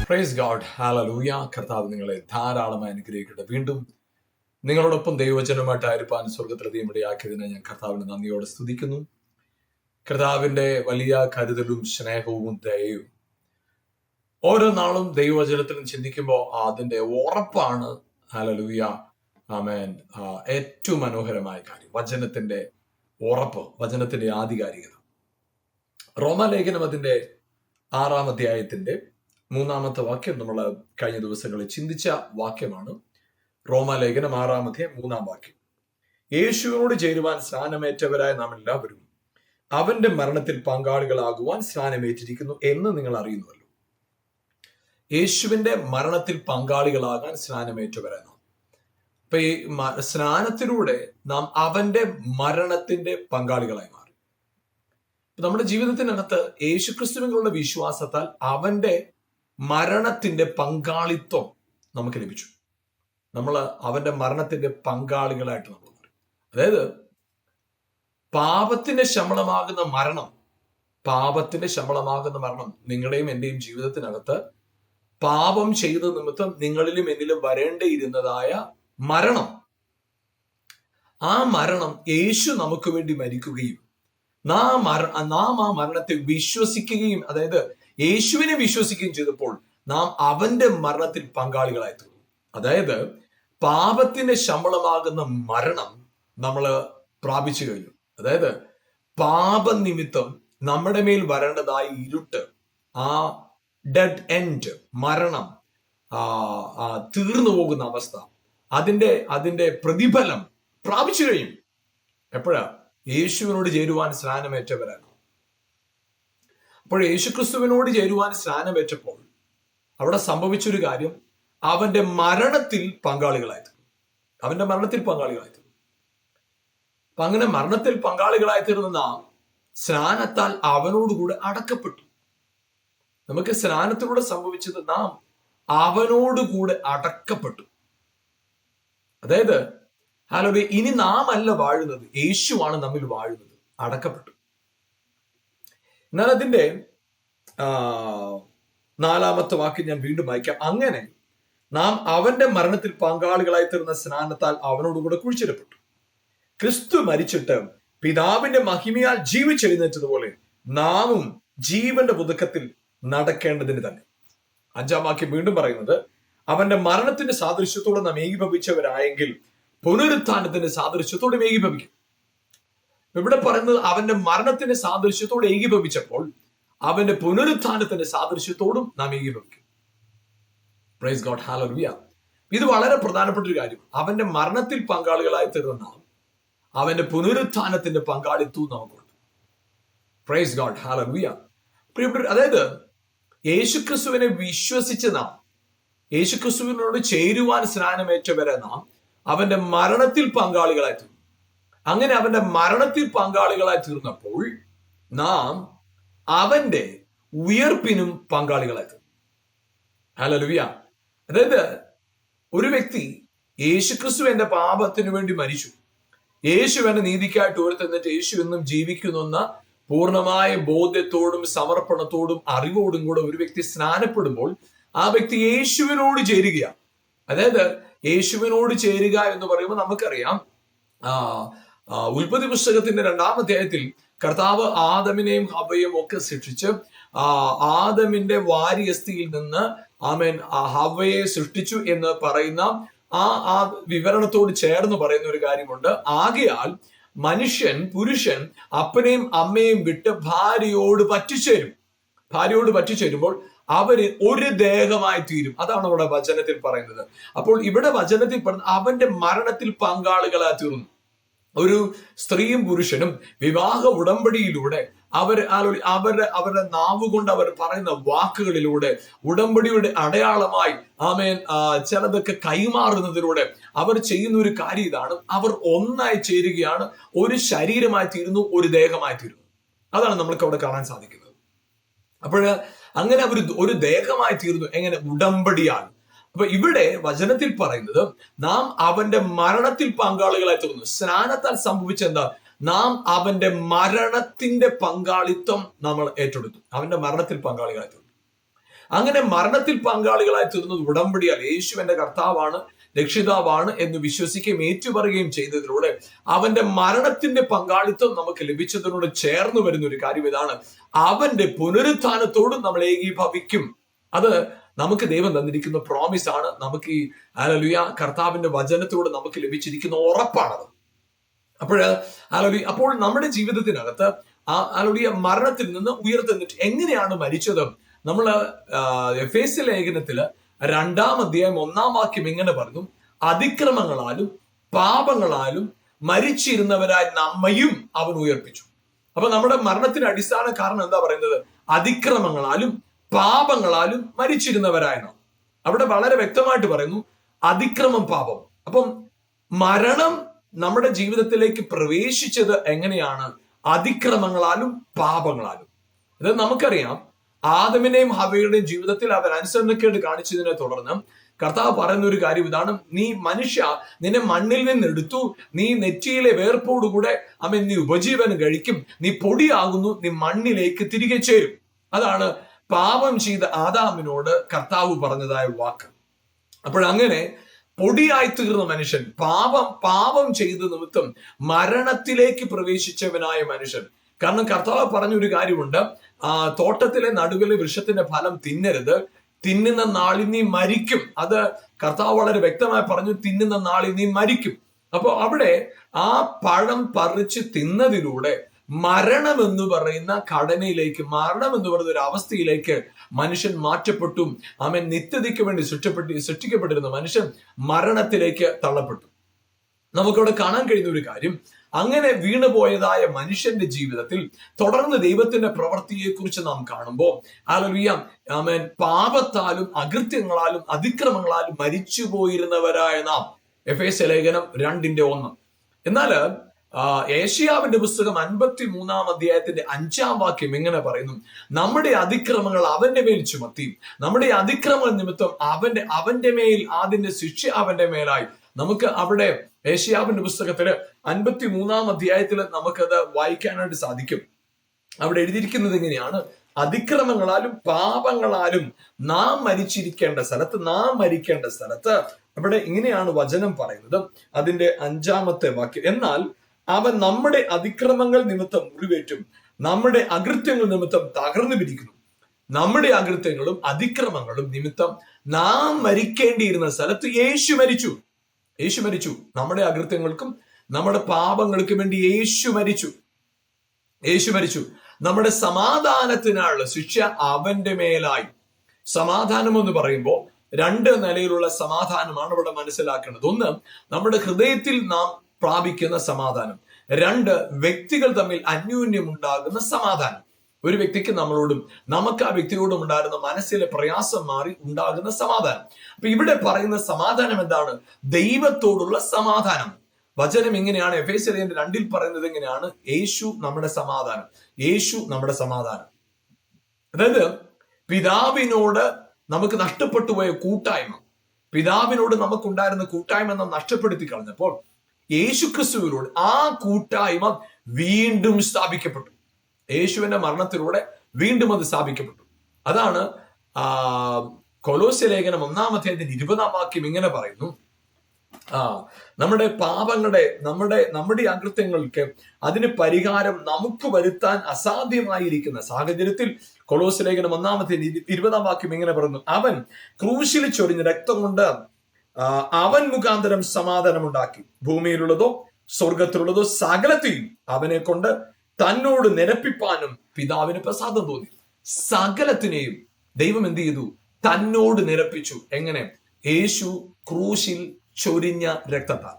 Praise God, hallelujah. കർത്താവ് നിങ്ങളെ ധാരാളമായി അനുഗ്രഹിക്കട്ടെ. വീണ്ടും നിങ്ങളോടൊപ്പം ദൈവവചനമായിട്ടായിരിക്കാൻ സ്വർഗത്തിലെ ദൈവമിടയാക്കിയതിനെ ഞാൻ കർത്താവിനെ നന്ദിയോടെ സ്തുതിക്കുന്നു. കർത്താവിന്റെ വലിയ കരുതലും സ്നേഹവും ദയയും ഓരോ നാളും ദൈവവചനത്തിലും ചിന്തിക്കുമ്പോൾ അതിന്റെ ഉറപ്പാണ്. ഹല്ലേലൂയ, ആമേൻ. ഏറ്റവും മനോഹരമായ കാര്യം വചനത്തിന്റെ ഉറപ്പ്, വചനത്തിന്റെ ആധികാരികത. റോമാലേഖനം അതിന്റെ 6-ാം അധ്യായത്തിന്റെ 3-ാമത്തെ വാക്യം നമ്മൾ കഴിഞ്ഞ ദിവസങ്ങളിൽ ചിന്തിച്ച വാക്യമാണ്. റോമാലേഖനം 6-ാം അധ്യായം 3-ാം വാക്യം. യേശുവിനോട് ചേരുവാൻ സ്നാനമേറ്റവരായ നാം എല്ലാവരും അവന്റെ മരണത്തിൽ പങ്കാളികളാകുവാൻ സ്നാനമേറ്റിരിക്കുന്നു എന്ന് നിങ്ങൾ അറിയുന്നുവല്ലോ. യേശുവിന്റെ മരണത്തിൽ പങ്കാളികളാകാൻ സ്നാനമേറ്റവരായ നാം. അപ്പൊ ഈ സ്നാനത്തിലൂടെ നാം അവന്റെ മരണത്തിന്റെ പങ്കാളികളായി മാറി. നമ്മുടെ ജീവിതത്തിനകത്ത് യേശുക്രിസ്തുവിനുള്ള വിശ്വാസത്താൽ അവന്റെ മരണത്തിന്റെ പങ്കാളിത്വം നമുക്ക് ലഭിച്ചു. നമ്മൾ അവന്റെ മരണത്തിന്റെ പങ്കാളികളായിട്ട് നമ്മൾ മാറി. അതായത് പാപത്തിന്റെ ശമ്പളമാകുന്ന മരണം നിങ്ങളുടെയും എന്റെയും ജീവിതത്തിനകത്ത് പാപം ചെയ്ത നിമിത്തം നിങ്ങളിലും എന്നിലും വരേണ്ടിയിരുന്നതായ മരണം, ആ മരണം യേശു നമുക്ക് വേണ്ടി മരിക്കുകയും നാം ആ മരണത്തെ വിശ്വസിക്കുകയും, അതായത് യേശുവിനെ വിശ്വസിക്കുകയും ചെയ്തപ്പോൾ നാം അവന്റെ മരണത്തിൽ പങ്കാളികളായി തീർന്നു. അതായത് പാപത്തിന്റെ ശമ്പളമാകുന്ന മരണം നമ്മൾ പ്രാപിച്ചു കഴിഞ്ഞു. അതായത് പാപനിമിത്തം നമ്മുടെ മേൽ വരേണ്ടതായ ഇരുട്ട്, ആ ഡെഡ് എൻഡ്, മരണം, തീർന്നു പോകുന്ന അവസ്ഥ, അതിന്റെ പ്രതിഫലം പ്രാപിച്ചു കഴിയും. എപ്പോഴാ? യേശുവിനോട് ചേരുവാൻ സ്നാനമേറ്റവരാണ്. അപ്പോൾ യേശുക്രിസ്തുവിനോട് ചേരുവാൻ സ്നാനമേറ്റപ്പോൾ അവിടെ സംഭവിച്ചൊരു കാര്യം, അവന്റെ മരണത്തിൽ പങ്കാളികളായി തീർന്നു. അപ്പൊ അങ്ങനെ മരണത്തിൽ പങ്കാളികളായി തീർന്ന നാം സ്നാനത്താൽ അവനോടുകൂടെ അടക്കപ്പെട്ടു. നമുക്ക് സ്നാനത്തിലൂടെ സംഭവിച്ചത്, നാം അവനോടുകൂടെ അടക്കപ്പെട്ടു. അതായത് ഹല്ലേലൂയ, ഇനി നാം അല്ല വാഴുന്നത്, യേശുവാണ് നമ്മിൽ വാഴുന്നത്, അടക്കപ്പെട്ടു. എന്നാൽ അതിന്റെ 4-ാമത്തെ വാക്യം ഞാൻ വീണ്ടും വായിക്കാം. അങ്ങനെ നാം അവന്റെ മരണത്തിൽ പങ്കാളികളായി തീർന്ന സ്നാനത്താൽ അവനോടുകൂടെ കുഴിച്ചിടപ്പെട്ടു. ക്രിസ്തു മരിച്ചിട്ട് പിതാവിന്റെ മഹിമയാൽ ജീവിച്ചെഴുന്നേറ്റതുപോലെ നാമും ജീവന്റെ പുതുക്കത്തിൽ നടക്കേണ്ടതിന് തന്നെ. 5-ാം വാക്യം വീണ്ടും പറയുന്നത്, അവന്റെ മരണത്തിന്റെ സാദൃശ്യത്തോടെ നാം ഏകീഭവിച്ചവരായെങ്കിൽ പുനരുത്ഥാനത്തിന്റെ സാദൃശ്യത്തോടും ഏകീഭവിക്കും. ഇവിടെ പറയുന്നത് അവന്റെ മരണത്തിന്റെ സാദൃശ്യത്തോട് ഏകീഭവിച്ചപ്പോൾ അവന്റെ പുനരുത്ഥാനത്തിന്റെ സാദൃശ്യത്തോടും നാം ഏകീഭവിക്കും. Praise God, hallelujah. ഇത് വളരെ പ്രധാനപ്പെട്ട ഒരു കാര്യം. അവന്റെ മരണത്തിൽ പങ്കാളികളായി തീർന്ന നാം അവന്റെ പുനരുത്ഥാനത്തിന്റെ പങ്കാളിത്തവും നമുക്കുണ്ട്. Praise God, hallelujah. അതായത് യേശുക്രിസ്തുവിനെ വിശ്വസിച്ച് നാം, യേശുക്രിസ്തുവിനോട് ചേരുവാൻ സ്നാനമേറ്റവരെ നാം അവന്റെ മരണത്തിൽ പങ്കാളികളായി തീർന്നു. അങ്ങനെ അവന്റെ മരണത്തിൽ പങ്കാളികളായി തീർന്നപ്പോൾ നാം അവന്റെ ഉയർപ്പിനും പങ്കാളികളായി തീർന്നു. ഹല്ലേലൂയ. അതായത് ഒരു വ്യക്തി യേശുക്രിസ്തു എന്റെ പാപത്തിനു വേണ്ടി മരിച്ചു, യേശു എന്റെ നീതിക്കായിട്ട് ഉയർത്തെന്നിട്ട് യേശു എന്നും ജീവിക്കുന്നെന്ന പൂർണ്ണമായ ബോധ്യത്തോടും സമർപ്പണത്തോടും അറിവോടും കൂടെ ഒരു വ്യക്തി സ്നാനപ്പെടുമ്പോൾ ആ വ്യക്തി യേശുവിനോട് ചേരുകയാണ്. അതായത് യേശുവിനോട് ചേരുക എന്ന് പറയുമ്പോൾ നമുക്കറിയാം, ഉൽപ്പത്തി പുസ്തകത്തിന്റെ 2-ാം അധ്യായത്തിൽ കർത്താവ് ആദമിനെയും ഹവ്വയും ഒക്കെ സൃഷ്ടിച്ച് ആദമിന്റെ വാരിയസ്ഥിയിൽ നിന്ന് ഹവ്വയെ സൃഷ്ടിച്ചു എന്ന് പറയുന്ന ആ വിവരണത്തോട് ചേർന്ന് പറയുന്ന ഒരു കാര്യമുണ്ട്. ആകയാൽ പുരുഷൻ അപ്പനെയും അമ്മയും വിട്ട് ഭാര്യയോട് പറ്റിച്ചേരുമ്പോൾ അവര് ഒരു ദേഹമായി തീരും. അതാണ് അവിടെ വചനത്തിൽ പറയുന്നത്. അപ്പോൾ ഇവിടെ വചനത്തിൽ പറയുന്നത് അവന്റെ മരണത്തിൽ പങ്കാളികളായി തീർന്നു. ഒരു സ്ത്രീയും പുരുഷനും വിവാഹ ഉടമ്പടിയിലൂടെ അവരുടെ നാവുകൊണ്ട് അവർ പറയുന്ന വാക്കുകളിലൂടെ ഉടമ്പടിയുടെ അടയാളമായി ചിലതൊക്കെ കൈമാറുന്നതിലൂടെ അവർ ചെയ്യുന്ന ഒരു കാര്യം ഇതാണ്. അവർ ഒന്നായി ചേരുകയാണ്, ഒരു ശരീരമായി തീരുന്നു, ഒരു ദേഹമായി തീരുന്നു. അതാണ് നമ്മൾക്ക് അവിടെ കാണാൻ സാധിക്കുന്നത്. അപ്പോൾ അങ്ങനെ അവർ ഒരു ദേഹമായി തീർന്നു. എങ്ങനെ? ഉടമ്പടിയാണ്. അപ്പൊ ഇവിടെ വചനത്തിൽ പറയുന്നത് നാം അവന്റെ മരണത്തിൽ പങ്കാളികളായി തീർന്നു. സ്നാനത്താൽ സംഭവിച്ചെന്താ? നാം അവന്റെ മരണത്തിന്റെ പങ്കാളിത്തം നമ്മൾ ഏറ്റെടുത്തു. അവന്റെ മരണത്തിൽ പങ്കാളികളായി തീർന്നു. അങ്ങനെ മരണത്തിൽ പങ്കാളികളായി തീർന്നത് ഉടമ്പടിയാൽ യേശു എന്റെ കർത്താവാണ്, രക്ഷിതാവാണ് എന്ന് വിശ്വസിക്കുകയും ഏറ്റുപറയുകയും ചെയ്തതിലൂടെ അവന്റെ മരണത്തിന്റെ പങ്കാളിത്തം നമുക്ക് ലഭിച്ചതിനോട് ചേർന്ന് വരുന്ന ഒരു കാര്യം ഇതാണ്, അവന്റെ പുനരുത്ഥാനത്തോടും നമ്മൾ ഏകീഭവിക്കും. അത് നമുക്ക് ദൈവം തന്നിരിക്കുന്ന പ്രോമിസ് ആണ്. നമുക്ക് ഈ ഹല്ലേലൂയ കർത്താവിന്റെ വചനത്തോട് നമുക്ക് ലഭിച്ചിരിക്കുന്ന ഉറപ്പാണത്. അപ്പോൾ നമ്മുടെ ജീവിതത്തിനകത്ത് ഹല്ലേലൂയ മരണത്തിൽ നിന്ന് ഉയർത്തെന്നിട്ട് എങ്ങനെയാണ് മരിച്ചത്? നമ്മൾ എഫേസ്യ ലേഖനത്തില് 2-ാം അധ്യായം 1-ാം വാക്യം ഇങ്ങനെ പറഞ്ഞു, അതിക്രമങ്ങളാലും പാപങ്ങളാലും മരിച്ചിരുന്നവരായി നമ്മയും അവൻ ഉയർപ്പിച്ചു. അപ്പൊ നമ്മുടെ മരണത്തിന് അടിസ്ഥാന കാരണം എന്താ പറയുന്നത്? അതിക്രമങ്ങളാലും പാപങ്ങളാലും മരിച്ചിരുന്നവരായ നാം. അവിടെ വളരെ വ്യക്തമായിട്ട് പറയുന്നു അതിക്രമം, പാപം. അപ്പം മരണം നമ്മുടെ ജീവിതത്തിലേക്ക് പ്രവേശിച്ചത് എങ്ങനെയാണ്? അതിക്രമങ്ങളാലും പാപങ്ങളാലും. അത് നമുക്കറിയാം, ആദമിനെയും ഹവയുടെയും ജീവിതത്തിൽ അവർ അനുസരണക്കേട് കാണിച്ചതിനെ തുടർന്ന് കർത്താവ് പറയുന്ന ഒരു കാര്യം ഇതാണ്, നീ മനുഷ്യ, നിന്നെ മണ്ണിൽ നിന്നെടുത്തു, നീ നെറ്റിയിലെ വേർപ്പോടുകൂടെ നീ ഉപജീവനം കഴിക്കും, നീ പൊടിയാകുന്നു, നീ മണ്ണിലേക്ക് തിരികെ ചേരും. അതാണ് പാപം ചെയ്ത ആദാമിനോട് കർത്താവ് പറഞ്ഞതായ വാക്ക്. അപ്പോഴങ്ങനെ പൊടിയായി തീർന്ന മനുഷ്യൻ, പാപം ചെയ്ത നിമിത്തം മരണത്തിലേക്ക് പ്രവേശിച്ചവനായ മനുഷ്യൻ. കാരണം കർത്താവ് പറഞ്ഞൊരു കാര്യമുണ്ട്, തോട്ടത്തിലെ നടുവിലെ വൃക്ഷത്തിന്റെ ഫലം തിന്നരുത്, തിന്നുന്ന നാളിൽ നീ മരിക്കും. അത് കർത്താവ് വളരെ വ്യക്തമായി പറഞ്ഞു, തിന്നുന്ന നാളിൽ നീ മരിക്കും. അപ്പൊ അവിടെ ആ പഴം പറിച്ച് തിന്നതിലൂടെ മരണം എന്ന് പറയുന്ന ഘടനയിലേക്ക്, മരണം എന്ന് പറയുന്ന ഒരു അവസ്ഥയിലേക്ക് മനുഷ്യൻ മാറ്റപ്പെട്ടു. നിത്യതയ്ക്ക് വേണ്ടി സൃഷ്ടിക്കപ്പെട്ടിരുന്ന മനുഷ്യൻ മരണത്തിലേക്ക് തള്ളപ്പെട്ടു. നമുക്കവിടെ കാണാൻ കഴിയുന്ന ഒരു കാര്യം, അങ്ങനെ വീണുപോയതായ മനുഷ്യന്റെ ജീവിതത്തിൽ തുടർന്ന് ദൈവത്തിന്റെ പ്രവൃത്തിയെ കുറിച്ച് നാം കാണുമ്പോൾ പാപത്താലും അകൃത്യങ്ങളാലും അതിക്രമങ്ങളാലും മരിച്ചു പോയിരുന്നവരായ നാം. എഫേസ്യ ലേഖനം 2:1. എന്നാൽ ഏശയ്യാവിന്റെ പുസ്തകം 53-ാം അധ്യായത്തിന്റെ 5-ാം വാക്യം എങ്ങനെ പറയുന്നു? നമ്മുടെ അതിക്രമങ്ങൾ അവന്റെ മേൽ ചുമത്തി, നമ്മുടെ അതിക്രമങ്ങൾ നിമിത്തം അവന്റെ മേൽ അതിന്റെ ശിക്ഷ അവന്റെ മേലായി. നമുക്ക് അവിടെ ഏശയ്യാവിന്റെ പുസ്തകത്തില് 53-ാം അധ്യായത്തിൽ നമുക്കത് വായിക്കാനായിട്ട് സാധിക്കും. അവിടെ എഴുതിയിരിക്കുന്നത് എങ്ങനെയാണ്? അതിക്രമങ്ങളാലും പാപങ്ങളാലും നാം മരിക്കേണ്ട സ്ഥലത്ത് അവിടെ ഇങ്ങനെയാണ് വചനം പറയുന്നത്. അതിന്റെ 5-ാമത്തെ വാക്യം, എന്നാൽ അവൻ നമ്മുടെ അതിക്രമങ്ങൾ നിമിത്തം മുറിവേറ്റും നമ്മുടെ അകൃത്യങ്ങൾ നിമിത്തം തകർന്നു പിരിക്കുന്നു. നമ്മുടെ അകൃത്യങ്ങളും അതിക്രമങ്ങളും നിമിത്തം നാം മരിക്കേണ്ടിയിരുന്ന സ്ഥലത്ത് യേശു മരിച്ചു. നമ്മുടെ അകൃത്യങ്ങൾക്കും നമ്മുടെ പാപങ്ങൾക്കും വേണ്ടി യേശു മരിച്ചു. നമ്മുടെ സമാധാനത്തിനുള്ള ശിക്ഷ അവന്റെ മേലായി. സമാധാനം എന്ന് പറയുമ്പോൾ 2 നിലയിലുള്ള സമാധാനമാണ് ഇവിടെ മനസ്സിലാക്കേണ്ടത്. 1, നമ്മുടെ ഹൃദയത്തിൽ നാം പ്രാപിക്കുന്ന സമാധാനം. 2, വ്യക്തികൾ തമ്മിൽ അന്യോന്യം ഉണ്ടാകുന്ന സമാധാനം. ഒരു വ്യക്തിക്ക് നമ്മളോടും നമുക്ക് ആ വ്യക്തിയോടും ഉണ്ടാകുന്ന മനസ്സിലെ പ്രയാസം മാറി ഉണ്ടാകുന്ന സമാധാനം. അപ്പൊ ഇവിടെ പറയുന്ന സമാധാനം എന്താണ്? ദൈവത്തോടുള്ള സമാധാനം. വചനം ഇങ്ങനെയാണ്, എഫേസ്യ 2 പറയുന്നത് എങ്ങനെയാണ്? യേശു നമ്മുടെ സമാധാനം. അതായത് പിതാവിനോട് നമുക്ക് നഷ്ടപ്പെട്ടു പോയ കൂട്ടായ്മ, പിതാവിനോട് നമുക്കുണ്ടായിരുന്ന കൂട്ടായ്മ നാം നഷ്ടപ്പെടുത്തി കളഞ്ഞപ്പോൾ യേശുക്രിസ്തുവിലൂടെ ആ കൂട്ടായ്മ വീണ്ടും സ്ഥാപിക്കപ്പെട്ടു. യേശുവിന്റെ മരണത്തിലൂടെ വീണ്ടും അത് സ്ഥാപിക്കപ്പെട്ടു. അതാണ് കൊലോസ്യ ലേഖനം 1-ാം അധ്യായത്തിന്റെ 20-ാം വാക്യം ഇങ്ങനെ പറയുന്നു, നമ്മുടെ പാപങ്ങളുടെ നമ്മുടെ അകൃത്യങ്ങൾക്ക് അതിന് പരിഹാരം നമുക്ക് വരുത്താൻ അസാധ്യമായിരിക്കുന്ന സാഹചര്യത്തിൽ കൊലോസ്യ ലേഖനം 1-ാം അധ്യായം 20-ാം വാക്യം ഇങ്ങനെ പറയുന്നു, അവൻ ക്രൂശിൽ ചൊരിഞ്ഞ രക്തം കൊണ്ട് അവൻ മുഖാന്തരം സമാധാനം ഉണ്ടാക്കി, ഭൂമിയിലുള്ളതോ സ്വർഗത്തിലുള്ളതോ സകലത്തെയും അവനെ കൊണ്ട് തന്നോട് നിരപ്പിപ്പാനും പിതാവിന് പ്രസാദം തോന്നി. സകലത്തിനെയും ദൈവം എന്ത് ചെയ്തു? തന്നോട് നിരപ്പിച്ചു. എങ്ങനെ? യേശു ക്രൂശിൽ ചൊരിഞ്ഞ രക്തത്താൽ.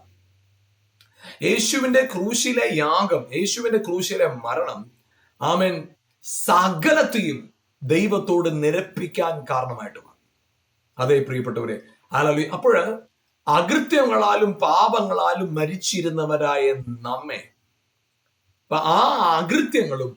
യേശുവിന്റെ ക്രൂശിലെ യാഗം, യേശുവിന്റെ ക്രൂശിലെ മരണം സകലത്തെയും ദൈവത്തോട് നിരപ്പിക്കാൻ കാരണമായിട്ട് മാറി. അതേ പ്രിയപ്പെട്ടവരെ, അപ്പോൾ അകൃത്യങ്ങളാലും പാപങ്ങളാലും മരിച്ചിരുന്നവരായ നമ്മെ ആ അകൃത്യങ്ങളും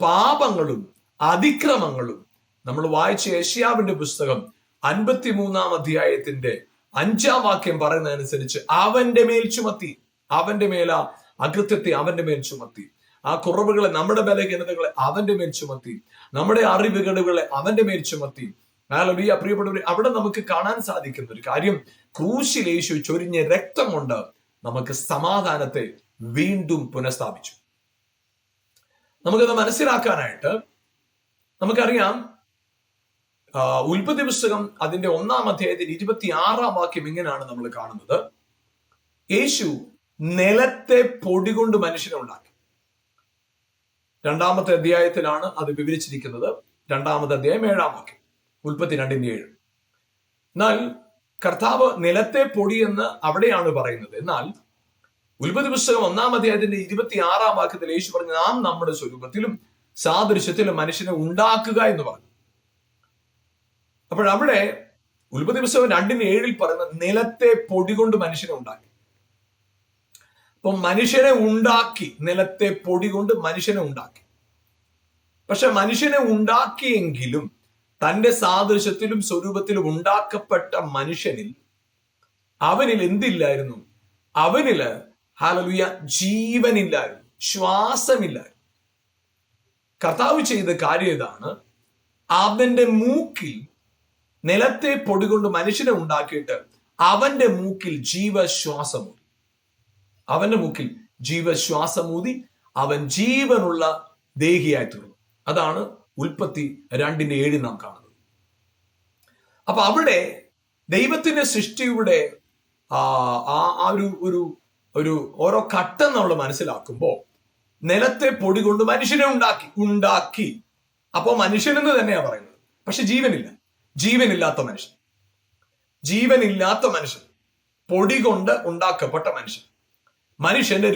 പാപങ്ങളും അതിക്രമങ്ങളും നമ്മൾ വായിച്ച യേശയ്യാവിന്റെ പുസ്തകം 53-ാം അധ്യായത്തിന്റെ 5-ാം വാക്യം പറയുന്നതനുസരിച്ച് അവന്റെ മേൽ ചുമത്തി. അവന്റെ മേൽ ആ അകൃത്യത്തെ അവന്റെ മേൽ ചുമത്തി. ആ കുറവുകളെ, നമ്മുടെ ബലഹീനതകളെ അവന്റെ മേൽ ചുമത്തി. നമ്മുടെ അറിവുകേടുകളെ അവന്റെ മേൽ ചുമത്തി. ഹല്ലേലൂയ. പ്രിയപ്പെട്ടവരെ, അവിടെ നമുക്ക് കാണാൻ സാധിക്കുന്ന ഒരു കാര്യം, ക്രൂശിൽ യേശു ചൊരിഞ്ഞ രക്തം കൊണ്ട് നമുക്ക് സമാധാനത്തെ വീണ്ടും പുനഃസ്ഥാപിച്ചു. നമുക്കത് മനസ്സിലാക്കാനായിട്ട് നമുക്കറിയാം, ഉൽപ്പത്തി പുസ്തകം അതിന്റെ 1-ാം അധ്യായത്തിൽ 26-ാം വാക്യം ഇങ്ങനെയാണ് നമ്മൾ കാണുന്നത്. യേശു നിലത്തെ പൊടി കൊണ്ട് മനുഷ്യനെ ഉണ്ടാക്കി. 2-ാമത്തെ അധ്യായത്തിലാണ് അത് വിവരിച്ചിരിക്കുന്നത്. 2-ാമത്തെ അധ്യായം 7-ാം വാക്യം, ഉൽപ്പത്തി 2:7. എന്നാൽ കർത്താവ് നിലത്തെ പൊടി എന്ന് അവിടെയാണ് പറയുന്നത്. എന്നാൽ ഉൽപ്പത്തി പുസ്തകം 1-ാം അധ്യായത്തിന്റെ 26-ാം വാക്യത്തിൽ യേശു പറഞ്ഞു, നാം നമ്മുടെ സ്വരൂപത്തിലും സാദൃശ്യത്തിലും മനുഷ്യനെ ഉണ്ടാക്കുക എന്ന് പറഞ്ഞു. അപ്പോഴവിടെ ഉൽപ്പത്തി പുസ്തകം 2:7 പറയുന്ന നിലത്തെ പൊടി കൊണ്ട് മനുഷ്യനെ ഉണ്ടാക്കി. അപ്പൊ മനുഷ്യനെ ഉണ്ടാക്കി, നിലത്തെ പൊടി കൊണ്ട് മനുഷ്യനെ ഉണ്ടാക്കി. പക്ഷെ മനുഷ്യനെ ഉണ്ടാക്കിയെങ്കിലും തന്റെ സാദൃശ്യത്തിലും സ്വരൂപത്തിലും ഉണ്ടാക്കപ്പെട്ട മനുഷ്യനിൽ, അവനിൽ എന്തില്ലായിരുന്നു? അവനില് ഹല്ലേലൂയ ജീവനില്ലായിരുന്നു, ശ്വാസമില്ലായിരുന്നു. കർത്താവ് ചെയ്ത കാര്യം ഇതാണ്, അവന്റെ മൂക്കിൽ നിലത്തെ പൊടി കൊണ്ട് മനുഷ്യനെ ഉണ്ടാക്കിയിട്ട് അവന്റെ മൂക്കിൽ ജീവശ്വാസമൂതി. അവന്റെ മൂക്കിൽ ജീവശ്വാസമൂതി അവൻ ജീവനുള്ള ദേഹിയായി തീർന്നു. അതാണ് ഉൽപ്പത്തി 2:7 നാം കാണുന്നത്. അപ്പൊ അവിടെ ദൈവത്തിന്റെ സൃഷ്ടിയുടെ ഒരു ഓരോ ഘട്ടം നമ്മൾ മനസ്സിലാക്കുമ്പോൾ, നിലത്തെ പൊടി കൊണ്ട് മനുഷ്യനെ ഉണ്ടാക്കി. അപ്പോ മനുഷ്യനെന്ന് തന്നെയാ പറയുന്നത്. പക്ഷെ ജീവനില്ലാത്ത മനുഷ്യൻ, പൊടി കൊണ്ട് ഉണ്ടാക്കപ്പെട്ട മനുഷ്യന്റെ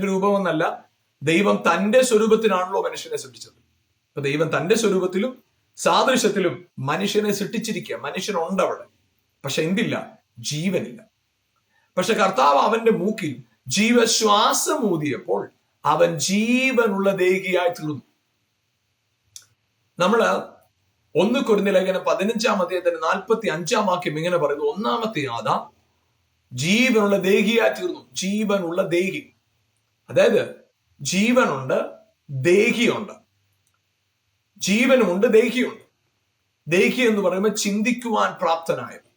രൂപം എന്നല്ല, ദൈവം തന്റെ സ്വരൂപത്തിനാണല്ലോ മനുഷ്യനെ സൃഷ്ടിച്ചത്. അപ്പൊ ദൈവം തന്റെ സ്വരൂപത്തിലും സാദൃശ്യത്തിലും മനുഷ്യനെ സൃഷ്ടിച്ചിരിക്കുക. മനുഷ്യനുണ്ട് അവിടെ, പക്ഷെ എന്തില്ല? ജീവനില്ല. പക്ഷെ കർത്താവ് അവന്റെ മൂക്കിൽ ജീവശ്വാസം ഊതിയപ്പോൾ അവൻ ജീവനുള്ള ദേഹിയായി തീർന്നു. നമ്മള് 1 കൊരിന്ത്യർ ലേഖനം 15-ാം അധ്യായത്തിന്റെ 45-ാം വാക്യം ഇങ്ങനെ പറയുന്നു, ഒന്നാമത്തെ ആദാം ജീവനുള്ള ദേഹിയായി തീർന്നു. ജീവനുള്ള ദേഹി, അതായത് ജീവനുണ്ട്, ദേഹിയുണ്ട്. ജീവനുമുണ്ട്, ദേഹിയുണ്ട്. ദേഹി എന്ന് പറയുമ്പോൾ ചിന്തിക്കുവാൻ പ്രാപ്തനായവൻ,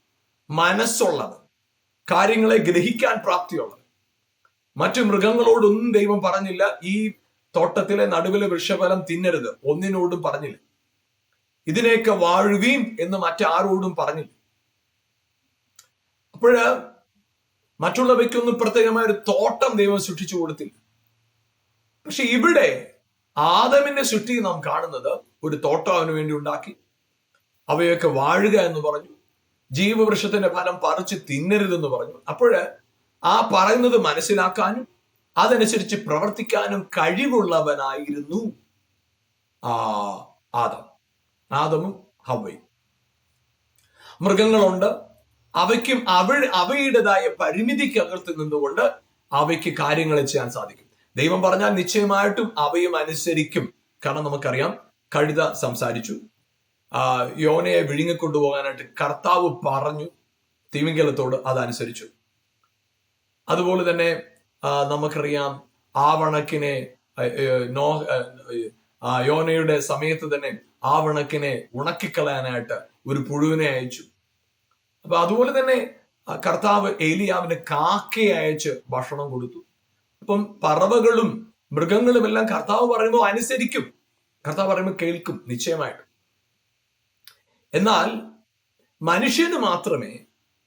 മനസ്സുള്ളവൻ, കാര്യങ്ങളെ ഗ്രഹിക്കാൻ പ്രാപ്തിയുള്ളവൻ. മറ്റു മൃഗങ്ങളോടൊന്നും ദൈവം പറഞ്ഞില്ല, ഈ തോട്ടത്തിലെ നടുവിലെ വൃക്ഷഫലം തിന്നരുത്, ഒന്നിനോടും പറഞ്ഞില്ല. ഇതിനെയൊക്കെ വാഴുവീൻ എന്ന് മറ്റാരോടും പറഞ്ഞില്ല. അപ്പോഴ് മറ്റുള്ളവയ്ക്കൊന്നും പ്രത്യേകമായ ഒരു തോട്ടം ദൈവം സൃഷ്ടിച്ചു കൊടുത്തില്ല. പക്ഷെ ഇവിടെ ആദമിന്റെ സൃഷ്ടി നാം കാണുന്നത്, ഒരു തോട്ടം അവന് വേണ്ടി ഉണ്ടാക്കി, അവയൊക്കെ വാഴുക എന്ന് പറഞ്ഞു, ജീവവൃക്ഷത്തിന്റെ ഫലം പറിച്ച് തിന്നരുതെന്ന് പറഞ്ഞു. അപ്പോഴ് ആ പറയുന്നത് മനസ്സിലാക്കാനും അതനുസരിച്ച് പ്രവർത്തിക്കാനും കഴിവുള്ളവനായിരുന്നു ആദമും ഹവ്വയും. മൃഗങ്ങളുണ്ട്, അവയ്ക്കും അവയുടേതായ പരിമിതിക്കകത്ത് നിന്നുകൊണ്ട് അവയ്ക്ക് കാര്യങ്ങൾ ചെയ്യാൻ സാധിക്കും. ദൈവം പറഞ്ഞാൽ നിശ്ചയമായിട്ടും അവയും അനുസരിക്കും. കാരണം നമുക്കറിയാം, കഴുത സംസാരിച്ചു, യോനയെ വിഴുങ്ങിക്കൊണ്ടുപോകാനായിട്ട് കർത്താവ് പറഞ്ഞു തിമിംഗലത്തോട്, അതനുസരിച്ചു. അതുപോലെ തന്നെ നമുക്കറിയാം, ആവണക്കിനെ യോനയുടെ സമയത്ത് തന്നെ ആവണക്കിനെ ഉണക്കിക്കളയാനായിട്ട് ഒരു പുഴുവിനെ അയച്ചു. അപ്പൊ അതുപോലെ തന്നെ കർത്താവ് ഏലിയാവിന് കാക്കയെ അയച്ച് ഭക്ഷണം കൊടുത്തു. അപ്പം പറവകളും മൃഗങ്ങളും എല്ലാം കർത്താവ് പറയുമ്പോൾ അനുസരിക്കും, കർത്താവ് പറയുമ്പോൾ കേൾക്കും നിശ്ചയമായിട്ടും. എന്നാൽ മനുഷ്യന് മാത്രമേ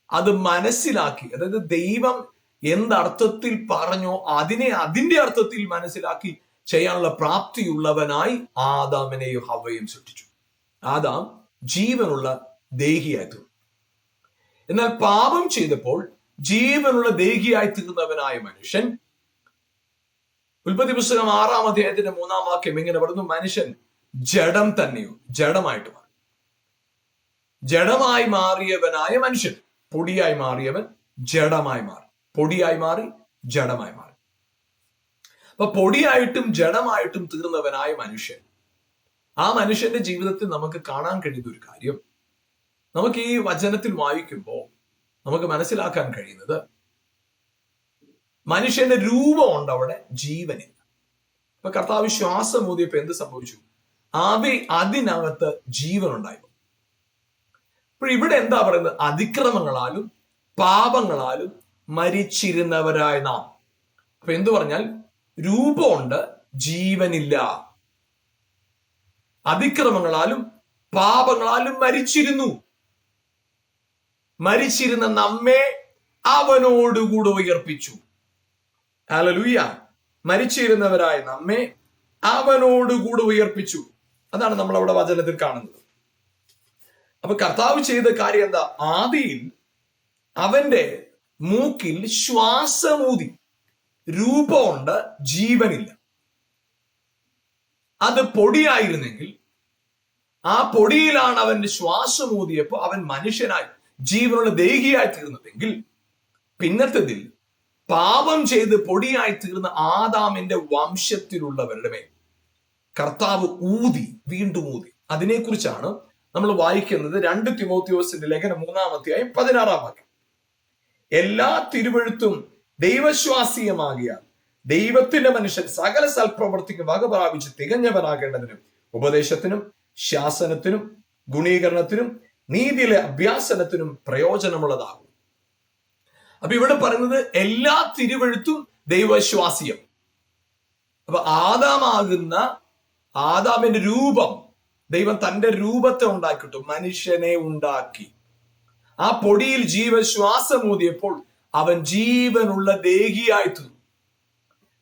അത് മനസ്സിലാക്കി, അതായത് ദൈവം എന്തർത്ഥത്തിൽ പറഞ്ഞോ അതിനെ അതിന്റെ അർത്ഥത്തിൽ മനസ്സിലാക്കി ചെയ്യാനുള്ള പ്രാപ്തിയുള്ളവനായി ആദാമിനെയും ഹവ്വയും സൃഷ്ടിച്ചു. ആദാം ജീവനുള്ള ദേഹിയായി തീർന്നു. എന്നാൽ പാപം ചെയ്തപ്പോൾ ജീവനുള്ള ദേഹിയായി തീർന്നവനായ മനുഷ്യൻ, ഉൽപ്പത്തി പുസ്തകം 6-ാം അധ്യായത്തിന്റെ 3-ാം വാക്യം ഇങ്ങനെ പറയുന്നു, മനുഷ്യൻ ജഡം തന്നെയോ, ജഡമായിട്ട് മാറി. ജഡമായി മാറിയവനായ മനുഷ്യൻ, പൊടിയായി മാറിയവൻ ജഡമായി മാറി, പൊടിയായി മാറി ജഡമായി മാറി. അപ്പൊ പൊടിയായിട്ടും ജഡമായിട്ടും തീർന്നവനായ മനുഷ്യൻ, ആ മനുഷ്യന്റെ ജീവിതത്തിൽ നമുക്ക് കാണാൻ കഴിയുന്ന ഒരു കാര്യം, നമുക്ക് ഈ വചനത്തിൽ വായിക്കുമ്പോൾ നമുക്ക് മനസ്സിലാക്കാൻ കഴിയുന്നത്, മനുഷ്യന്റെ രൂപമുണ്ട്, അവിടെ ജീവനില്ല. ഇപ്പൊ കർത്താവ് ശ്വാസം ഊതിയപ്പോ എന്ത് സംഭവിച്ചു? അതിനകത്ത് ജീവൻ ഉണ്ടായി. അപ്പോൾ ഇവിടെ എന്താ പറയുന്നത്? അതിക്രമങ്ങളാലും പാപങ്ങളാലും മരിച്ചിരുന്നവരായ നാം. അപ്പൊ എന്തു പറഞ്ഞാൽ രൂപമുണ്ട്, ജീവനില്ല. അതിക്രമങ്ങളാലും പാപങ്ങളാലും മരിച്ചിരുന്ന നമ്മെ അവനോടുകൂടെ ഉയർപ്പിച്ചു. ഹല്ലേലൂയ. മരിച്ചിരുന്നവരായ നമ്മെ അവനോടുകൂടെ ഉയർപ്പിച്ചു. അതാണ് നമ്മൾ അവിടെ വചനത്തിൽ കാണുന്നത്. അപ്പൊ കർത്താവ് ചെയ്ത കാര്യം എന്താ? ആദിയിൽ അവന്റെ മൂക്കിൽ ശ്വാസമൂതി. രൂപമുണ്ട്, ജീവനില്ല. അത് പൊടിയായിരുന്നെങ്കിൽ ആ പൊടിയിലാണ് അവന്റെ ശ്വാസമൂതിയപ്പോ അവൻ മനുഷ്യനായി ജീവനുള്ള ദേഹിയായി തീർന്നതെങ്കിൽ, പിന്നത്തതിൽ പാപം ചെയ്ത് പൊടിയായി തീർന്ന ആദാമിന്റെ വംശത്തിലുള്ളവരുടെ മേൽ കർത്താവ് വീണ്ടും ഊതി. അതിനെക്കുറിച്ചാണ് നമ്മൾ വായിക്കുന്നത് 2 തിമോത്തിയോസിന്റെ ലേഖനം 3-ാം അധ്യായം 16-ാം വാക്യം. എല്ലാ തിരുവെഴുത്തും ദൈവശ്വാസീയമാകിയാൽ ദൈവത്തിന്റെ മനുഷ്യൻ സകല സൽപ്രവർത്തിക്കും വക പ്രാപിച്ച് തികഞ്ഞവനാകേണ്ടതിനും ഉപദേശത്തിനും ശാസനത്തിനും ഗുണീകരണത്തിനും നീതിയിലെ അഭ്യാസനത്തിനും പ്രയോജനമുള്ളതാകും. അപ്പൊ ഇവിടെ പറയുന്നത് എല്ലാ തിരുവെഴുത്തും ദൈവശ്വാസീയം. അപ്പൊ ആദാമിന്റെ രൂപം, ദൈവം തന്റെ രൂപത്തെ ഉണ്ടാക്കിയിട്ടു മനുഷ്യനെ ഉണ്ടാക്കി. ആ പൊടിയിൽ ജീവശ്വാസം ഊതിയപ്പോൾ അവൻ ജീവനുള്ള ദേഹിയായി തീർന്നു.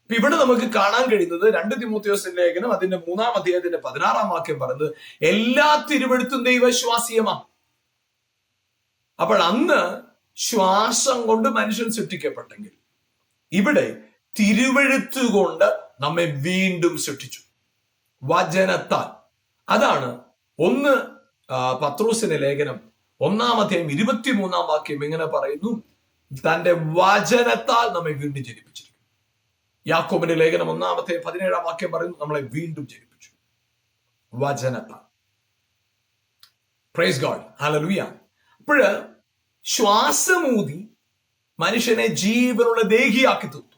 ഇവിടെ നമുക്ക് കാണാൻ കഴിയുന്നത് 2 തിമോത്തിയോസിന്റെ ലേഖനം അതിന്റെ 3-ാം അധ്യായത്തിന്റെ 16-ാം വാക്യം പറയുന്നത് എല്ലാ തിരുവെഴുത്തും ദൈവശ്വാസീയമാണ്. അപ്പോൾ അന്ന് ശ്വാസം കൊണ്ട് മനുഷ്യൻ സൃഷ്ടിക്കപ്പെട്ടെങ്കിൽ ഇവിടെ തിരുവെഴുത്ത് കൊണ്ട് നമ്മെ വീണ്ടും സൃഷ്ടിച്ചു, വചനത്താൽ. അതാണ് 1 പത്രോസിന്റെ ലേഖനം 1-ാം അധ്യായം 23-ാം വാക്യം ഇങ്ങനെ പറയുന്നു, തന്റെ വചനത്താൽ നമ്മെ വീണ്ടും ജനിപ്പിച്ചിരിക്കുന്നു. യാക്കോബിന്റെ ലേഖനം 1-ാം അധ്യായം 17-ാം വാക്യം പറയുന്നു, നമ്മളെ വീണ്ടും ജനിപ്പിച്ചു വചനത്താൽ. Praise God, hallelujah. അപ്പോഴ് ശ്വാസമൂതി മനുഷ്യനെ ജീവനുള്ള ദേഹിയാക്കി തീർത്തു.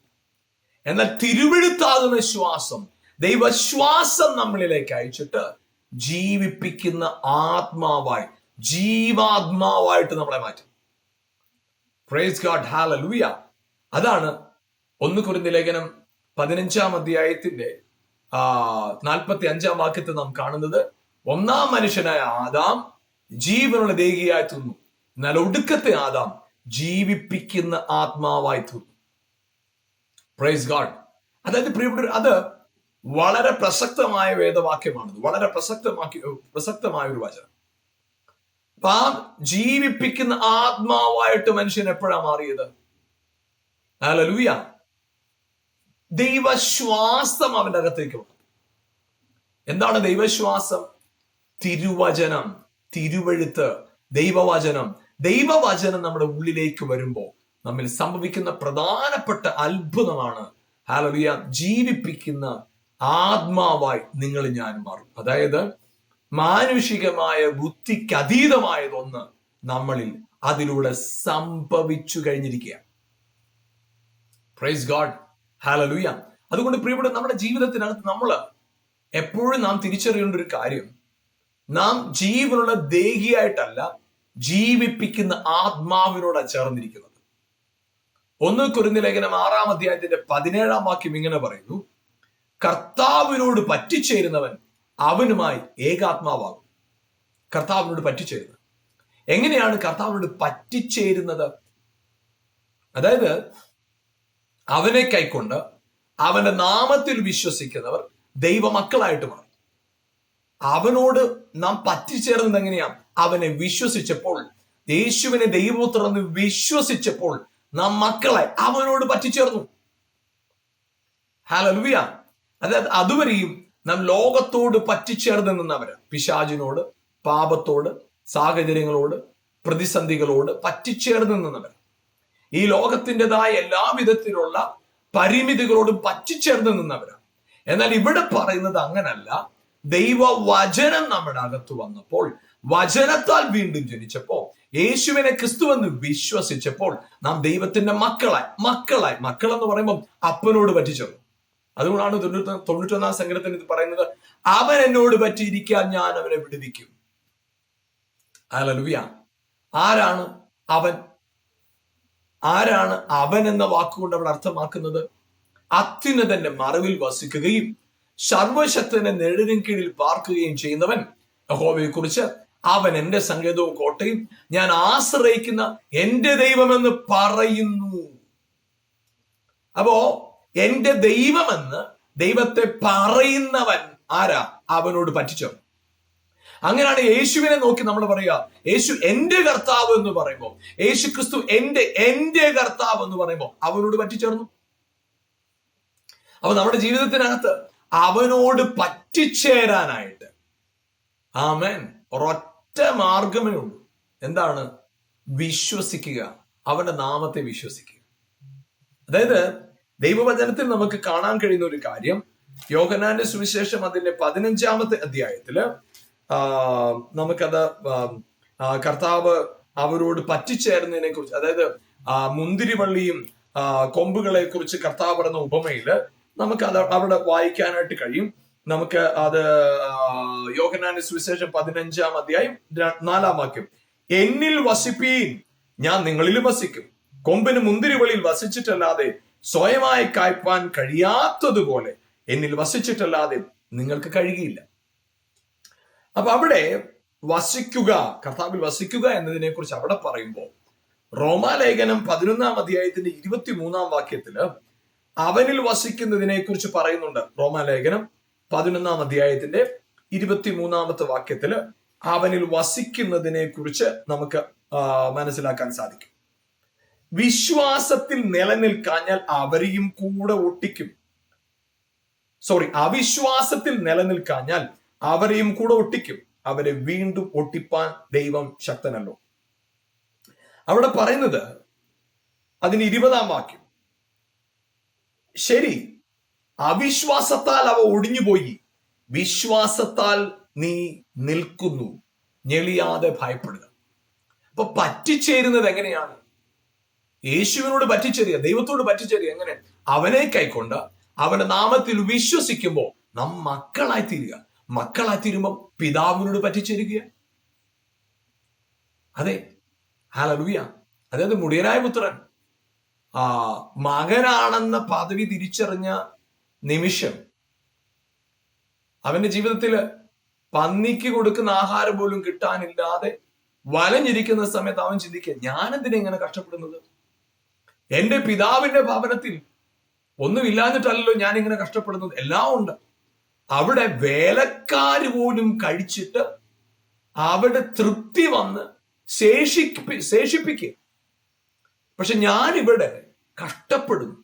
എന്നാൽ തിരുവെഴുത്താകുന്ന ശ്വാസം, ദൈവശ്വാസം നമ്മളിലേക്ക് അയച്ചിട്ട് ജീവിപ്പിക്കുന്ന ആത്മാവായി, ജീവാത്മാവായിട്ട് നമ്മളെ മാറ്റും. Praise God, hallelujah. അതാണ് 1 കൊരിന്ത്യർ ലേഖനം 15-ാം അധ്യായത്തിന്റെ 45-ാം വാക്യത്തിൽ നാം കാണുന്നത്, 1-ാം മനുഷ്യനായ ആദാം ജീവനുള്ള ദേഹിയായി തീർന്നു, എന്നാൽ ഒടുക്കത്തെ ആദാം ജീവിപ്പിക്കുന്ന ആത്മാവായി തീർന്നു. Praise God. അതായത് പ്രിയപ്പെട്ട, അത് വളരെ പ്രസക്തമായ വേദവാക്യമാണ്, വളരെ പ്രസക്തമായ ഒരു വചനം. അപ്പൊ ആ ജീവിപ്പിക്കുന്ന ആത്മാവായിട്ട് മനുഷ്യൻ എപ്പോഴാ മാറിയത്? ഹല്ലേലൂയ. ദൈവശ്വാസം അവന്റെ അകത്തേക്ക് വന്നു. എന്താണ് ദൈവശ്വാസം? തിരുവചനം, തിരുവെഴുത്ത്, ദൈവവചനം നമ്മുടെ ഉള്ളിലേക്ക് വരുമ്പോൾ നമ്മിൽ സംഭവിക്കുന്ന പ്രധാനപ്പെട്ട അത്ഭുതമാണ്, ഹല്ലേലൂയ, ജീവിപ്പിക്കുന്ന ആത്മാവായി നിങ്ങൾ ഞാൻ മാറും. അതായത് മാനുഷികമായ ബുദ്ധിക്ക് അതീതമായതൊന്ന് നമ്മളിൽ അതിലൂടെ സംഭവിച്ചു കഴിഞ്ഞിരിക്കുക. Praise God, hallelujah. അതുകൊണ്ട് പ്രിയപ്പെട്ട, നമ്മുടെ ജീവിതത്തിനകത്ത് നമ്മൾ എപ്പോഴും നാം തിരിച്ചറിയേണ്ട ഒരു കാര്യം, നാം ജീവനുള്ള ദേഹിയായിട്ടല്ല, ജീവിപ്പിക്കുന്ന ആത്മാവിനോട് ചേർന്നിരിക്കുന്നത്. 1 കൊരിന്ത്യർ ലേഖനം 6-ാം അധ്യായത്തിന്റെ 17-ാം വാക്യം ഇങ്ങനെ പറയുന്നു, കർത്താവിനോട് പറ്റിച്ചേരുന്നവൻ അവനുമായി ഏകാത്മാവാകും. കർത്താവിനോട് പറ്റിച്ചേരുന്നത് എങ്ങനെയാണ്? കർത്താവിനോട് പറ്റിച്ചേരുന്നത്, അതായത് അവനെ കൈക്കൊണ്ട് അവന്റെ നാമത്തിൽ വിശ്വസിക്കുന്നവർ ദൈവമക്കളായിട്ട് മാറും. അവനോട് നാം പറ്റിച്ചേർന്നത് എങ്ങനെയാ? അവനെ വിശ്വസിച്ചപ്പോൾ, യേശുവിനെ ദൈവപുത്രനെന്ന് വിശ്വസിച്ചപ്പോൾ നാം മക്കളെ അവനോട് പറ്റിച്ചേർന്നു. ഹല്ലേലൂയ. അതായത് അതുവരെയും നാം ലോകത്തോട് പറ്റിച്ചേർന്ന് നിന്നവരാ. പിശാചിനോട്, പാപത്തോട്, സാഹചര്യങ്ങളോട്, പ്രതിസന്ധികളോട് പറ്റിച്ചേർന്ന് നിന്നവരാ. ഈ ലോകത്തിൻ്റെതായ എല്ലാവിധത്തിലുള്ള പരിമിതികളോടും പറ്റിച്ചേർന്ന് നിന്നവരാ. എന്നാൽ ഇവിടെ പറയുന്നത് അങ്ങനല്ല. ദൈവവചനം നമ്മുടെ അകത്ത് വന്നപ്പോൾ, വചനത്താൽ വീണ്ടും ജനിച്ചപ്പോ, യേശുവിനെ ക്രിസ്തുവെന്ന് വിശ്വസിച്ചപ്പോൾ നാം ദൈവത്തിന്റെ മക്കളായി. മക്കൾ എന്ന് പറയുമ്പോൾ അപ്പനോട് പറ്റിച്ചേർന്നു. അതുകൊണ്ടാണ് 91-ാം സങ്കീർത്തനത്തിൽ ഇത് പറയുന്നത്, അവൻ എന്നോട് പറ്റിയിരിക്കാൻ ഞാൻ അവനെ വിടുവിക്കും. ഹല്ലേലൂയ. ആരാണ് അവൻ? ആരാണ് അവൻ എന്ന വാക്കുകൊണ്ട് അവിടെ അർത്ഥമാക്കുന്നത്? അത്യുന്നതന്റെ മറവിൽ വസിക്കുകയും സർവശക്തന്റെ നിഴലിൻ കീഴിൽ പാർക്കുകയും ചെയ്യുന്നവൻ യഹോവയെ കുറിച്ച് അവൻ എന്റെ സങ്കേതവും കോട്ടയും ഞാൻ ആശ്രയിക്കുന്ന എന്റെ ദൈവമെന്ന് പറയുന്നു. അപ്പോ എന്റെ ദൈവമെന്ന് ദൈവത്തെ പറയുന്നവൻ ആരാ? അവനോട് പറ്റിച്ചോ. അങ്ങനെയാണ് യേശുവിനെ നോക്കി നമ്മൾ പറയുക, യേശു എന്റെ കർത്താവ് എന്ന് പറയുമ്പോൾ, യേശു ക്രിസ്തു എന്റെ കർത്താവ് എന്ന് പറയുമ്പോൾ അവനോട് പറ്റിച്ചേർന്നു. അപ്പൊ നമ്മുടെ ജീവിതത്തിനകത്ത് അവനോട് പറ്റിച്ചേരാനായിട്ട് ആമേൻ ഒരൊറ്റ മാർഗമേ ഉള്ളൂ. എന്താണ്? വിശ്വസിക്കുക, അവന്റെ നാമത്തെ വിശ്വസിക്കുക. അതായത് ദൈവവചനത്തിൽ നമുക്ക് കാണാൻ കഴിയുന്ന ഒരു കാര്യം, യോഹന്നാന്റെ സുവിശേഷം അതിന്റെ 15-ാമത്തെ അധ്യായത്തില് നമുക്കത് കർത്താവ് അവരോട് പറ്റിച്ചേർന്നതിനെ കുറിച്ച്, അതായത് മുന്തിരിവള്ളിയും കൊമ്പുകളെ കുറിച്ച് കർത്താവ് പറയുന്ന ഉപമയില് നമുക്ക് അത് അവിടെ വായിക്കാനായിട്ട് കഴിയും. നമുക്ക് അത് യോഹന്നാന്റെ സുവിശേഷം 15-ാം അധ്യായം 4-ാം വാക്യം, എന്നിൽ വസിപ്പീൻ, ഞാൻ നിങ്ങളിൽ വസിക്കും. കൊമ്പിന് മുന്തിരിവള്ളിയിൽ വസിച്ചിട്ടല്ലാതെ സ്വയമായി കായ്പാൻ കഴിയാത്തതുപോലെ എന്നിൽ വസിച്ചിട്ടല്ലാതെ നിങ്ങൾക്ക് കഴിയുകയില്ല. അപ്പൊ അവിടെ വസിക്കുക, കർത്താവിൽ വസിക്കുക എന്നതിനെ കുറിച്ച് അവിടെ പറയുമ്പോൾ റോമാലേഖനം 11-ാം അധ്യായത്തിന്റെ 23-ാം വാക്യത്തില് അവനിൽ വസിക്കുന്നതിനെ കുറിച്ച് പറയുന്നുണ്ട്. റോമാലേഖനം 11-ാം അധ്യായത്തിന്റെ 23-ാമത്തെ വാക്യത്തില് അവനിൽ വസിക്കുന്നതിനെ കുറിച്ച് നമുക്ക് മനസ്സിലാക്കാൻ സാധിക്കും. വിശ്വാസത്തിൽ നിലനിൽക്കാഞ്ഞാൽ അവരെയും കൂടെ ഒട്ടിക്കും. അവിശ്വാസത്തിൽ നിലനിൽക്കാഞ്ഞാൽ അവരെയും കൂടെ ഒട്ടിക്കും. അവരെ വീണ്ടും ഒട്ടിപ്പാൻ ദൈവം ശക്തനല്ലോ. അവിടെ പറയുന്നത് അതിന് 20-ാം വാക്യം, ശരി, അവിശ്വാസത്താൽ അവ ഒടിഞ്ഞുപോയി, വിശ്വാസത്താൽ നീ നിൽക്കുന്നു, ഞെളിയാതെ ഭയപ്പെടുക. അപ്പൊ പറ്റിച്ചേരുന്നത് എങ്ങനെയാണ്? യേശുവിനോട് പറ്റിച്ചേരുക, ദൈവത്തോട് പറ്റിച്ചേരുക. എങ്ങനെ? അവനെ കൈക്കൊണ്ട് അവന്റെ നാമത്തിൽ വിശ്വസിക്കുമ്പോൾ നാം മക്കളായി തീരുക. മക്കളായി തീരുമ്പോൾ പിതാവിനോട് പറ്റിച്ചേരുക. അതെ, ഹല്ലേലൂയ. അതായത് മുടിയനായ പുത്രൻ മകനാണെന്ന പദവി തിരിച്ചറിഞ്ഞ നിമിഷം അവന്റെ ജീവിതത്തില് പന്നിക്ക് കൊടുക്കുന്ന ആഹാരം പോലും കിട്ടാനില്ലാതെ വലഞ്ഞിരിക്കുന്ന സമയത്ത് അവൻ ചിന്തിക്കുക, ഞാൻ എന്തിനാ ഇങ്ങനെ കഷ്ടപ്പെടുന്നത്? എന്റെ പിതാവിന്റെ ഭവനത്തിൽ ഒന്നുമില്ലാഞ്ഞിട്ടല്ലോ ഞാൻ ഇങ്ങനെ കഷ്ടപ്പെടുന്നത്, എല്ലാം ഉണ്ട്. അവിടെ വേലക്കാര് പോലും കഴിച്ചിട്ട് അവിടെ തൃപ്തി വന്ന് ശേഷിപ്പിക്കുക. പക്ഷെ ഞാൻ ഇവിടെ കഷ്ടപ്പെടുന്നു.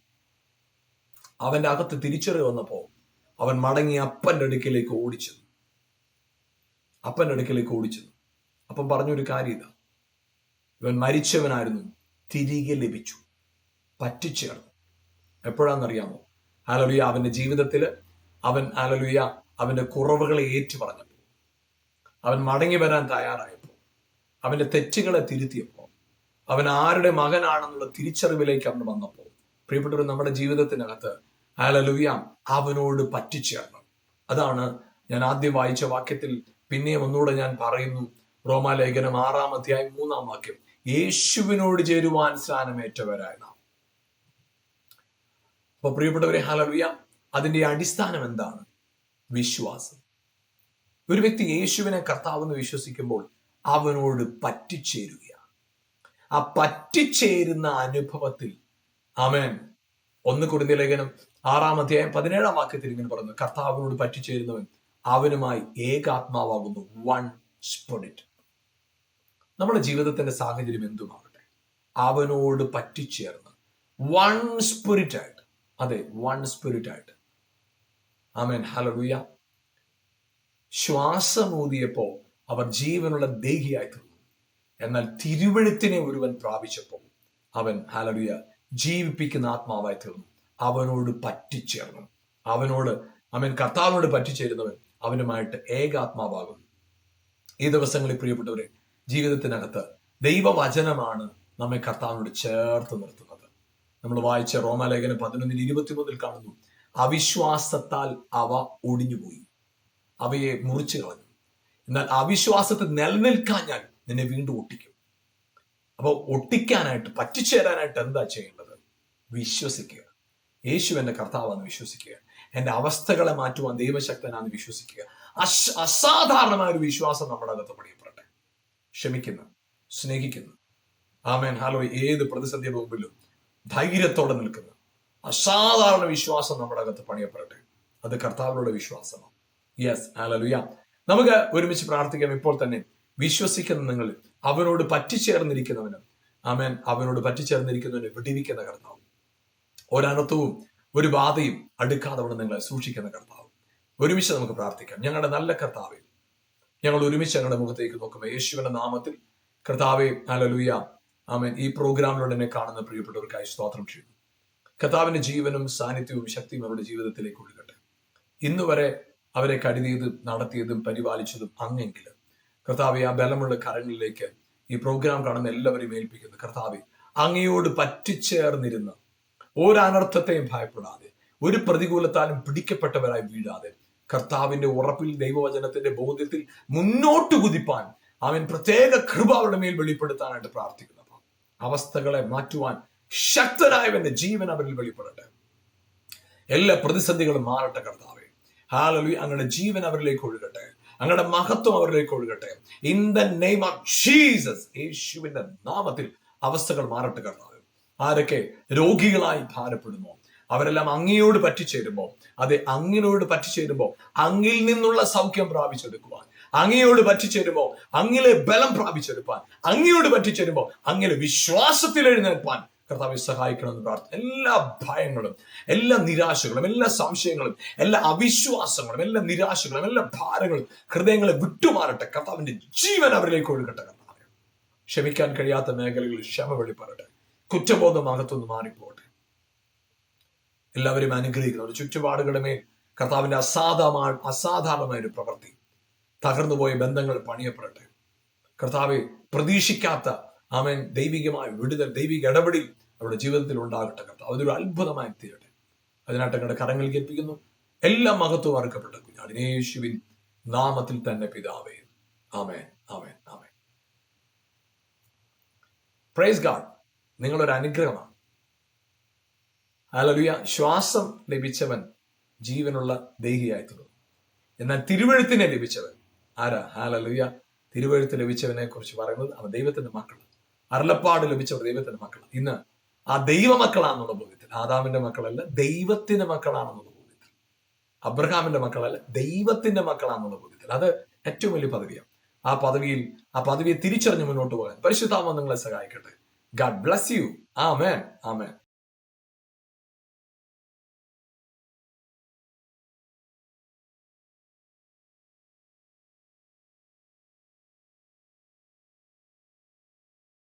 അവന്റെ അകത്ത് തിരിച്ചറിവ് വന്നപ്പോ അവൻ മടങ്ങി അപ്പന്റെ അടുക്കിലേക്ക് ഓടിച്ചു. അപ്പം പറഞ്ഞൊരു കാര്യം ഇതാ, ഇവൻ മരിച്ചവനായിരുന്നു, തിരികെ ലഭിച്ചു, പറ്റിച്ചേർന്നു. എപ്പോഴാണെന്നറിയാമോ? ഹല്ലേലൂയ. അവന്റെ ജീവിതത്തില് അവൻ ഹല്ലേലൂയ അവന്റെ കുറവുകളെ ഏറ്റു പറഞ്ഞപ്പോൾ, അവൻ മടങ്ങി വരാൻ തയ്യാറായപ്പോൾ, അവന്റെ തെറ്റുകളെ തിരുത്തിയപ്പോൾ, അവൻ ആരുടെ മകനാണെന്നുള്ള തിരിച്ചറിവിലേക്ക് അവൻ വന്നപ്പോൾ, പ്രിയപ്പെട്ടവർ, നമ്മുടെ ജീവിതത്തിനകത്ത് ഹല്ലേലൂയ അവനോട് പറ്റിച്ചേർന്നു. അതാണ് ഞാൻ ആദ്യം വായിച്ച വാക്യത്തിൽ പിന്നെയും ഒന്നുകൂടെ ഞാൻ പറയുന്നു. റോമാലേഖനം 6-ാം അധ്യായം 3-ാം വാക്യം, യേശുവിനോട് ചേരുവാൻ സ്നാനമേറ്റവരായ നാം. അപ്പൊ പ്രിയപ്പെട്ടവരെ, ഹല്ലേലൂയ, അതിന്റെ അടിസ്ഥാനം എന്താണ്? വിശ്വാസം. ഒരു വ്യക്തി യേശുവിനെ കർത്താവെന്ന് വിശ്വസിക്കുമ്പോൾ അവനോട് പറ്റിച്ചേരുക. ആ പറ്റിച്ചേരുന്ന അനുഭവത്തിൽ ആമേൻ 1 കൊരിന്ത്യർ ലേഖനം 6-ാം അധ്യായം 17-ാം വാക്യത്തിൽ ഇങ്ങനെ പറയുന്നു, കർത്താവിനോട് പറ്റിച്ചേരുന്നവൻ അവനുമായി ഏകാത്മാവാകുന്നു, വൺ സ്പിരിറ്റ്. നമ്മുടെ ജീവിതത്തിന്റെ സാഹചര്യം എന്തുമാകട്ടെ, അവനോട് പറ്റിച്ചേർന്ന് വൺ സ്പിരിറ്റ് ആയിട്ട്, അതെ, വൺ സ്പിരിറ്റ് ആയിട്ട്, ആമേൻ, ഹല്ലേലൂയ, ശ്വാസമൂതിയപ്പോ അവർ ജീവനുള്ള ദേഹിയായി തീർന്നു. എന്നാൽ തിരുവെഴുത്തിനെ ഒരുവൻ പ്രാപിച്ചപ്പോൾ അവൻ ഹല്ലേലൂയ ജീവിപ്പിക്കുന്ന ആത്മാവായി തീർന്നു. അവനോട് പറ്റിച്ചേർന്നു. അവനോട് ആമേൻ കർത്താവിനോട് പറ്റിച്ചേരുന്നവൻ അവനുമായിട്ട് ഏകാത്മാവാകുന്നു. ഈ ദിവസങ്ങളിൽ പ്രിയപ്പെട്ടവരെ, ജീവിതത്തിനകത്ത് ദൈവവചനമാണ് നമ്മെ കർത്താവിനോട് ചേർത്ത് നിർത്തുന്നത്. നമ്മൾ വായിച്ച റോമാലേഖനം 11:23 കാണുന്നു, അവിശ്വാസത്താൽ അവ ഒടിഞ്ഞുപോയി, അവയെ മുറിച്ചു കളഞ്ഞു. എന്നാൽ അവിശ്വാസത്തിൽ നിലനിൽക്കാൻ ഞാൻ നിന്നെ വീണ്ടും ഒട്ടിക്കും. അപ്പോൾ ഒട്ടിക്കാനായിട്ട്, പറ്റിച്ചേരാനായിട്ട് എന്താ ചെയ്യേണ്ടത്? വിശ്വസിക്കുക. യേശു എന്റെ കർത്താവാന്ന് വിശ്വസിക്കുക. എന്റെ അവസ്ഥകളെ മാറ്റുവാൻ ദൈവശക്തനാന്ന് വിശ്വസിക്കുക. അസാധാരണമായ ഒരു വിശ്വാസം നമ്മുടെ അകത്ത് പണിയപ്പെടട്ടെ. ക്ഷമിക്കുന്നു, സ്നേഹിക്കുന്നു, ആമേൻ, ഹലോ, ഏത് പ്രതിസന്ധിയുടെ മുമ്പിലും ധൈര്യത്തോടെ നിൽക്കുന്ന അസാധാരണ വിശ്വാസം നമ്മുടെ അകത്ത് പണിയപ്പെടട്ടെ. അത് കർത്താവിലുള്ള വിശ്വാസമാണ്. Yes, hallelujah. നമുക്ക് ഒരുമിച്ച് പ്രാർത്ഥിക്കാം. ഇപ്പോൾ തന്നെ വിശ്വസിക്കുന്ന നിങ്ങൾ, അവനോട് പറ്റിച്ചേർന്നിരിക്കുന്നവന്, ആമേൻ, അവനോട് പറ്റിച്ചേർന്നിരിക്കുന്നവനെ വിടിവിക്കുന്ന കർത്താവ്, ഒരനർത്ഥവും ഒരു ബാധയും അടുക്കാതെ അവിടെ നിങ്ങളെ സൂക്ഷിക്കുന്ന കർത്താവ്. ഒരുമിച്ച് നമുക്ക് പ്രാർത്ഥിക്കാം. ഞങ്ങളുടെ നല്ല കർത്താവേ, ഞങ്ങൾ ഒരുമിച്ച് ഞങ്ങളുടെ മുഖത്തേക്ക് നോക്കുമ്പോൾ യേശുവിന്റെ നാമത്തിൽ കർത്താവേ, ഹല്ലേലൂയ, ആമേൻ, ഈ പ്രോഗ്രാമിലൂടെ എന്നെ കാണുന്ന പ്രിയപ്പെട്ടവർക്കായി സ്തോത്രം ചെയ്യുന്നു. കർത്താവിന്റെ ജീവനും സാന്നിധ്യവും ശക്തിയും അവരുടെ ജീവിതത്തിലേക്ക് ഒഴുകട്ടെ. ഇന്ന് വരെ അവരെ കരുതിയതും നടത്തിയതും പരിപാലിച്ചതും അങ്ങെങ്കിലും കർത്താവെ, ആ ബലമുള്ള കരങ്ങളിലേക്ക് ഈ പ്രോഗ്രാം കാണുന്ന എല്ലാവരെയും ഏൽപ്പിക്കുന്നു. കർത്താവെ, അങ്ങയോട് പറ്റിച്ചേർന്നിരുന്ന ഒരനർത്ഥത്തെയും ഭയപ്പെടാതെ, ഒരു പ്രതികൂലത്താലും പിടിക്കപ്പെട്ടവരായി വീഴാതെ, കർത്താവിന്റെ ഉറപ്പിൽ, ദൈവവചനത്തിന്റെ ബോധ്യത്തിൽ മുന്നോട്ട് കുതിപ്പാൻ അവൻ പ്രത്യേക കൃപ അവരുടെ മേൽ വെളിപ്പെടുത്താനായിട്ട് പ്രാർത്ഥിക്കുന്നു. അവസ്ഥകളെ മാറ്റുവാൻ ശക്തനായവന്റെ ജീവൻ അവരിൽ വെളിപ്പെടട്ടെ. എല്ലാ പ്രതിസന്ധികളും മാറട്ടെ കർത്താവേ. ഹല്ലേലൂയ. അങ്ങയുടെ ജീവൻ അവരിലേക്ക് ഒഴുകട്ടെ, അങ്ങയുടെ മഹത്വം അവരിലേക്ക് ഒഴുകട്ടെ. In the name of Jesus, യേശുവിന്റെ നാമത്തിൽ അവസ്ഥകൾ മാറട്ടെ കർത്താവേ. ആരൊക്കെ രോഗികളായി ഭാരപ്പെടുമോ അവരെല്ലാം അങ്ങയോട് പറ്റിച്ചേരുമ്പോൾ, അതെ, അങ്ങിനോട് പറ്റിച്ചേരുമ്പോൾ അങ്ങിൽ നിന്നുള്ള സൗഖ്യം പ്രാപിച്ചെടുക്കുവാൻ, അങ്ങയോട് പറ്റിച്ചേരുമ്പോൾ അങ്ങിലെ ബലം പ്രാപിച്ചെടുപ്പാൻ, അങ്ങയോട് പറ്റിച്ചേരുമ്പോൾ അങ്ങിലെ വിശ്വാസത്തിൽ എഴുന്നേൽപ്പാൻ കർത്താവെ സഹായിക്കണമെന്ന് പ്രാർത്ഥന. എല്ലാ ഭയങ്ങളും, എല്ലാ നിരാശകളും, എല്ലാ സംശയങ്ങളും, എല്ലാ അവിശ്വാസങ്ങളും, എല്ലാ നിരാശകളും, എല്ലാ ഭാരങ്ങളും ഹൃദയങ്ങളെ വിട്ടുമാറട്ടെ. കർത്താവിന്റെ ജീവൻ അവരിലേക്ക് ഒഴുകട്ടെ കർത്താവെ. ക്ഷമിക്കാൻ കഴിയാത്ത മേഖലകളിൽ ക്ഷമ വെളിപ്പെടട്ടെ. കുറ്റബോധം അകത്തൊന്ന് മാറിപ്പോട്ടെ. എല്ലാവരും അനുഗ്രഹിക്കുന്നു. ഒരു ചുറ്റുപാടുകളുടെ മേൽ കർത്താവിന്റെ അസാധാരണമായ ഒരു പ്രവൃത്തി, തകർന്നുപോയ ബന്ധങ്ങൾ പണിയപ്പെടട്ടെ കർത്താവെ. പ്രതീക്ഷിക്കാത്ത ആമേൻ ദൈവികമായ വിടുതൽ, ദൈവിക ഇടപെടൽ അവരുടെ ജീവിതത്തിൽ ഉണ്ടാകട്ടെ കർത്താവ്. അതൊരു അത്ഭുതമായി തീരട്ടെ. അതിനായിട്ട് ഞങ്ങളുടെ കരങ്ങളിൽ കേൾപ്പിക്കുന്നു. എല്ലാ മഹത്വവും അർക്കപ്പെട്ട കുഞ്ഞാടിനെ യേശുവിൻ നാമത്തിൽ തന്നെ പിതാവേ, ആമേൻ, ആമേൻ, ആമേൻ. Praise God. നിങ്ങളൊരു അനുഗ്രഹമാണ്. ഹല്ലേലൂയ. ശ്വാസം ലഭിച്ചവൻ ജീവനുള്ള ദേഹിയായി തീർന്നു. എന്നാൽ തിരുവെഴുത്തിനെ ലഭിച്ചവൻ ആരാ? ഹല്ലേലൂയ. തിരുവെഴുത്ത് ലഭിച്ചവനെ കുറിച്ച് പറയുന്നത് അവൻ ദൈവത്തിന്റെ മക്കൾ, അരുളപ്പാട് ലഭിച്ചവർ ദൈവത്തിന്റെ മക്കൾ. ഇന്ന് ആ ദൈവമക്കളാണെന്നുള്ള ബോധ്യത്തിൽ, ആദാമിന്റെ മക്കളല്ല, ദൈവത്തിന്റെ മക്കളാണെന്നുള്ള ബോധ്യത്തിൽ, അബ്രഹാമിന്റെ മക്കളല്ല, ദൈവത്തിന്റെ മക്കളാണെന്നുള്ള ബോധ്യത്തിൽ. അത് ഏറ്റവും വലിയ പദവിയാണ്. ആ പദവിയെ തിരിച്ചറിഞ്ഞ് മുന്നോട്ട് പോകാൻ പരിശുദ്ധാത്മാവ് നിങ്ങളെ സഹായിക്കട്ടെ. God bless you. Amen. Amen.